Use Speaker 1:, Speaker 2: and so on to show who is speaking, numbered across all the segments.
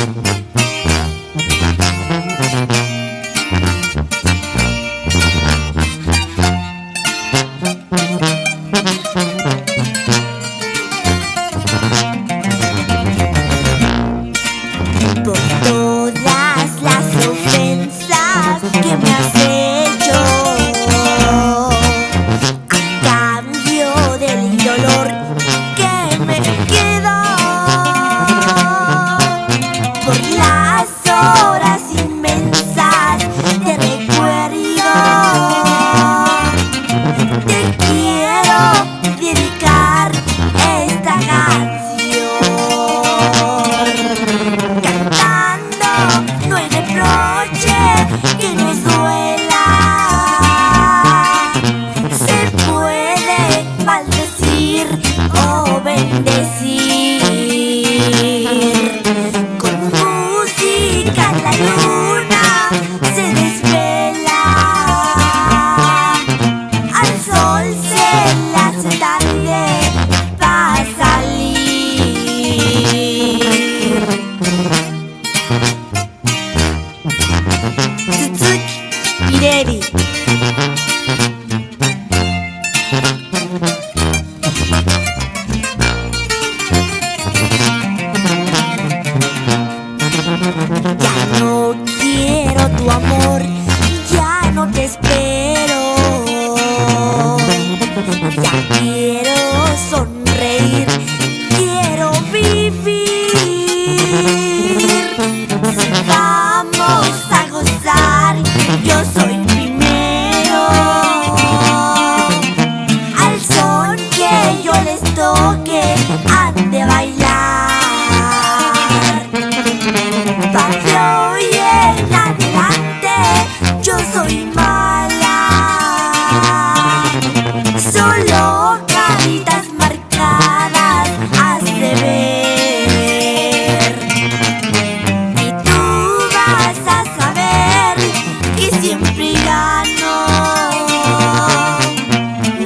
Speaker 1: Por todas las ofensas que me has hecho, a cambio del dolor que me quedó, por las horas inmensas de recuerdo, te quiero dedicar esta canción. No hay reproche que nos duela, se puede maldecir o bendecir. Con música la luna se desvela, al sol se le hace tarde para salir. Suzuki Pirelli. Ya no quiero tu amor, ya no te espero, ya quiero sonreír, quiero vivir. Si vamos a gozar, yo soy primero, al son que yo les toque han de bailar. De hoy en adelante yo soy mala, solo caritas marcadas has de ver, y tú vas a saber que siempre gano.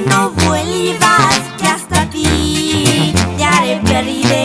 Speaker 1: No vuelvas, que hasta a ti te haré perder.